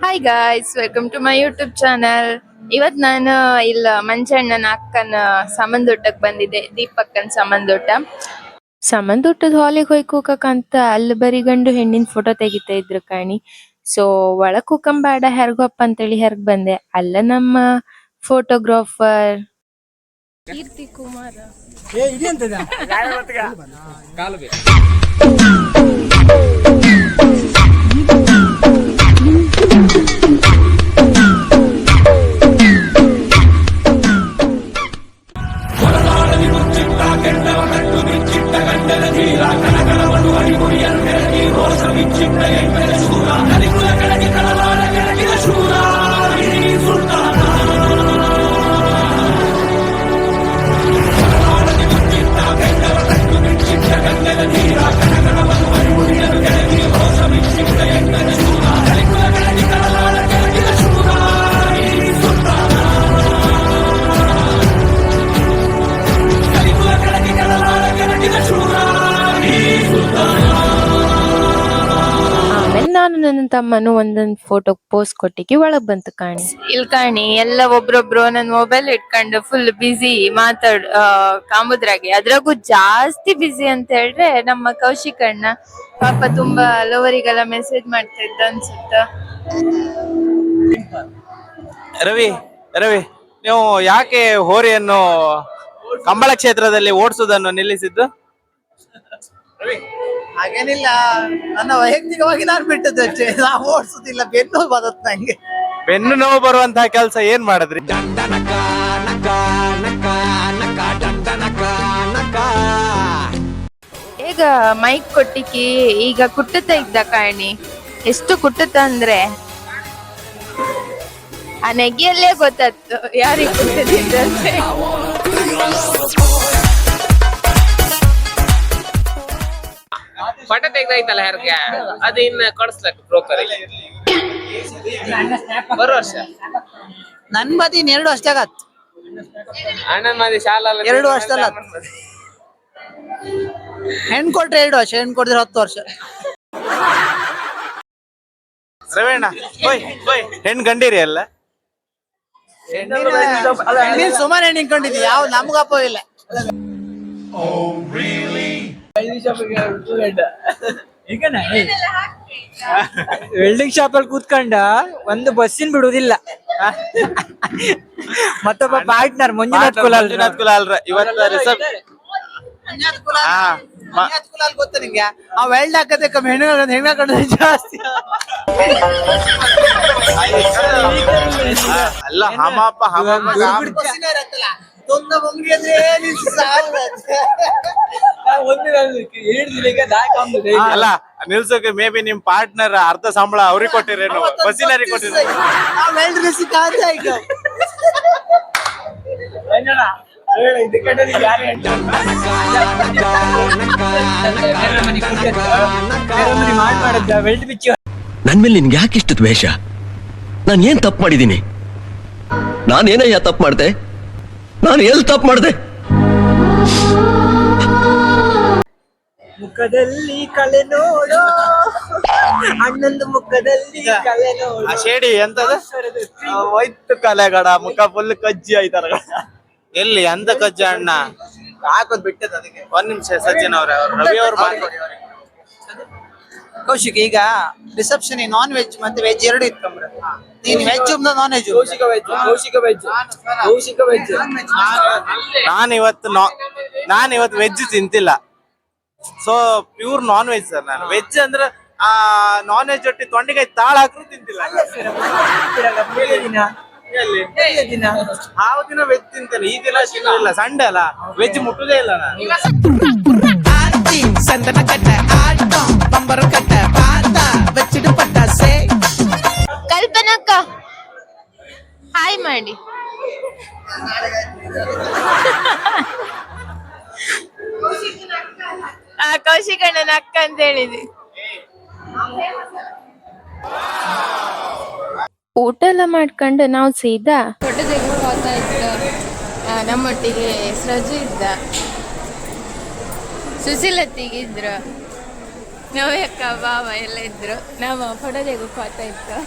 Hi guys, welcome to my YouTube channel. ಇವತ್ ನಾನು ಇಲ್ಲ ಮಂಜಣ್ಣನ ಅಕ್ಕನ ಸಂಬಂಧೂಟಕ್ಕೆ ಬಂದಿದ್ದೆ, ದೀಪಕ್ಕನ ಸಂಬಂಧೂಟದ ಹಾಲಿಗೆ ಹೋಯ್ಕೋಕಂತ ಅಲ್ಲಿ ಬರೀ ಗಂಡು ಹೆಣ್ಣಿನ ಫೋಟೋ ತೆಗಿತಾ ಇದ್ರು ಕಾಣಿ. ಸೊ ಒಳಗ್ ಕೂಕಂಬೇಡ ಹೆರ್ಗೊಪ್ಪ ಅಂತೇಳಿ ಹೆರ್ಗ್ ಬಂದೆ. ಅಲ್ಲ ನಮ್ಮ ಫೋಟೋಗ್ರಾಫರ್ ಕೀರ್ತಿ ಕುಮಾರ ನಾನು ನನ್ನ ತಮ್ಮನು ಒಂದೊಂದ್ ಫೋಟೋ ಪೋಸ್ ಕೊಟ್ಟಿಗೆ ಒಳಗ್ ಬಂತು ಕಾಣಿ. ಇಲ್ ಕಾಣಿ ಎಲ್ಲ ಒಬ್ರೊಬ್ರು ನನ್ ಮೊಬೈಲ್ ಇಟ್ಕೊಂಡು ಫುಲ್ ಬಿಸಿ ಕಾಂಬುದ್ರಾಗೆ. ಅದ್ರಾಗೂ ಜಾಸ್ತಿ ಬಿಸಿ ಅಂತ ಹೇಳಿದ್ರೆ ನಮ್ಮ ಕೌಶಿಕ್ ಅಣ್ಣ ಪಾಪ ತುಂಬಾ ಲವರಿಗೆಲ್ಲ ಮೆಸೇಜ್ ಮಾಡ್ತಾ ಇದ್ದ ಅನ್ಸುತ್ತ. ರವಿ ರವಿ ನೀವು ಯಾಕೆ ಹೋರಿಯನ್ನು ಕಂಬಳ ಕ್ಷೇತ್ರದಲ್ಲಿ ಓಡಿಸುವುದನ್ನು ನಿಲ್ಲಿಸಿದ್ದು? ಹಾಗೇನಿಲ್ಲ, ನನ್ನ ವೈಯಕ್ತಿಕವಾಗಿ ನಾನು ಬಿಟ್ಟದ್ದು ಅಷ್ಟೇ. ನಾವು ಓಡಿಸುದಿಲ್ಲ, ಬೆನ್ನು ಬರುತ್ತೆ ನಂಗೆ. ಬೆನ್ನು ನೋವು ಬರುವಂತಹ ಕೆಲಸ ಏನ್ ಮಾಡಿದ್ರಿ? ಈಗ ಮೈಕ್ ಕೊಟ್ಟಿಕ್ಕಿ ಈಗ ಕುಟ್ಟುತ್ತಾ ಇದ್ದ ಕಾಣಿ. ಎಷ್ಟು ಕುಟ್ಟುತ್ತ ಅಂದ್ರೆ ಆ ನೆಗೆಯಲ್ಲೇ ಗೊತ್ತಾಯ್ತು ಯಾರಿಗೆ ಕುಟ್ಟುತ್ತಿದ್ದಂತೆ. ಪಟ ತೆಗ್ದಾಯ್ತಲ್ಲ ಯಾರಿಗೆ ಅದು ಇನ್ನ ಕೊಡಿಸ್ಬೇಕು ಬ್ರೋಕರ್ ಬರೋ ವರ್ಷ. ನನ್ ಮದಿ 2 ವರ್ಷ ಆಗತ್. ಅಣ್ಣನ್ ಮದಿ ಶಾಲಾ 2 ವರ್ಷದಲ್ಲ, ಹೆಣ್ ಕೊಟ್ರೆ 2 ವರ್ಷ, ಹೆಣ್ ಕೊಡಿದ್ರೆ 10 ವರ್ಷ. ರವೇಣ ಹೆಣ್ ಗಂಡೀರಿ ಅಲ್ಲ? ಹೆಣ್ಣಿನ ಸುಮಾರು ಹೆಣ್ಣು ನಿಂತ್ಕೊಂಡಿದ್ವಿ, ಯಾವ ನಮ್ಗಪ್ಪ ಇಲ್ಲ. ವೆಲ್ಡಿಂಗ್ ಶಾಪ್ ಅಲ್ಲಿ ಕೂತ್ಕೊಂಡ ಒಂದು ಬಸ್ಸಿನ ಬಿಡುವುದಿಲ್ಲ. ಮತ್ತೊಬ್ಬ ಪಾರ್ಟ್ನರ್ ಮಂಜುನಾಥ್ ಕುಲಾಲ್ ಇವತ್ತು ಗೊತ್ತ ನಿಂಗೆ? ಆ ವೆಲ್ಡ್ ಹಾಕದೆ ಕಮ್ಮಿ, ಹೆಣ್ಣ ಕಂಡ್ರೆ ಜಾಸ್ತಿ. ಅಲ್ಲ ಹಮಪ್ಪ ತೊಂದ ಬಂಗ್ರಿ ಅಂದ್ರೆ ಅಲ್ಲ ನಿಲ್ಸೋಕೆ ಮೇ ಬಿ ನಿಮ್ ಪಾರ್ಟ್ನರ್ ಅರ್ಧ ಸಂಬಳ ಅವ್ರಿಗೆ ಕೊಟ್ಟಿರೇನು, ಬಸ್ಸಿನವ್ರಿಗೆ ಕೊಟ್ಟಿರ? ವೆಲ್ಡ್ ರೆಸಿಕ್ ಆದ್ರೆ ಈಗ ನನ್ ಮೇಲೆ ನಿನ್ಗೆ ಯಾಕೆ ಇಷ್ಟು ದ್ವೇಷ? ನಾನು ಏನ್ ತಪ್ಪು ಮಾಡಿದ್ದೀನಿ? ನಾನೇನಯ್ಯ ತಪ್ಪು ಮಾಡ್ದೆ? ನಾನು ಎಲ್ಲಿ ತಪ್ಪು ಮಾಡ್ದೆ? ಮುಖದಲ್ಲಿ ಕಲೆ ನೋಡೋ, ಅಣ್ಣಂದು ಮುಖದಲ್ಲಿ ಕಲೆ ನೋಡೋ. ಶೇಡಿ ಎಂತದ ವೈಟ್ ಕಲೆಗಡ ಮುಖ ಫುಲ್ ಕಜ್ಜಿ ಆಯ್ತಾರ. ಎಲ್ಲಿ ಅಂತ ಕಜ್ಜಿ ಅಣ್ಣ ಹಾಕೋದ್ ಬಿಟ್ಟದ ಅದಕ್ಕೆ. ಒಂದ್ ನಿಮಿಷ ಸಚಿನ್ ಅವ್ರೆ, ರವಿ ಅವ್ರು ಮಾಡ್ಕೊಡಿ. ಕೌಶಿಕ್, ಈಗ ರಿಸೆಪ್ಷನ್ ನಾನ್ ವೆಜ್ ಮತ್ತೆ ವೆಜ್ ಎರಡು ಇಟ್ಕೊಂಡ್ರೆ ನೀನ್ ವೆಜ್ ನಾನ್ ವೆಜ್? ನಾನಿವತ್ತು ವೆಜ್ ತಿಂತಿಲ್ಲ, so pure non veg sir. ನಾನು ವೆಜ್ ಅಂದ್ರೆ ಆ ನಾನ್ ವೆಜ್ ಒಟ್ಟಿ ತೊಂಡಿಗೆ ತಾಳ ಹಾಕ್ರು ತಿಂತಿಲ್ಲ. ಯಾವ ದಿನ ವೆಜ್ ತಿಂತೇನೆ, ಈ ದಿನ ತಿನ್ನೋದಿಲ್ಲ. ಸಂಡೆ ಅಲ್ಲ, ವೆಜ್ ಮುಟ್ಟುದೇ ಇಲ್ಲ ನಾನು. ಕಲ್ಪನಕ್ಕ ಹಾಯ್ ಮಾಡಿ. ಕೌಶಿಕ್ ಅಣ್ಣನ ಅಕ್ಕ ಅಂತ ಹೇಳಿದ್ವಿ. ಊಟ ಎಲ್ಲ ಮಾಡ್ಕೊಂಡು ನಾವು ಸೀದಾ ಫೋಟೋ ತೆಗೆದು ಹೋಗ್ತಾ ಇತ್ತು. ನಮ್ಮೊಟ್ಟಿಗೆ ಸೃಜು ಇದ್ದ, ಸುಶೀಲತ್ತಿಗಿದ್ರು, ನವ್ಯಕ್ಕ ಬಾವ ಎಲ್ಲ ಇದ್ರು. ನಾವು ಫೋಟೋ ತೆಗೆದು ಹೋಗ್ತಾ ಇತ್ತು.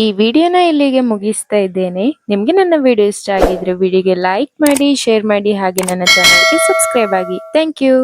ಈ ವಿಡಿಯೋನ ಇಲ್ಲಿಗೆ ಮುಗಿಸ್ತಾ ಇದ್ದೇನೆ. ನಿಮ್ಗೆ ನನ್ನ ವಿಡಿಯೋ ಇಷ್ಟ ಆಗಿದ್ರೆ ವಿಡಿಯೋಗೆ ಲೈಕ್ ಮಾಡಿ, ಶೇರ್ ಮಾಡಿ, ಹಾಗೆ ನನ್ನ ಚಾನಲ್ಗೆ ಸಬ್ಸ್ಕ್ರೈಬ್ ಆಗಿ. Thank you.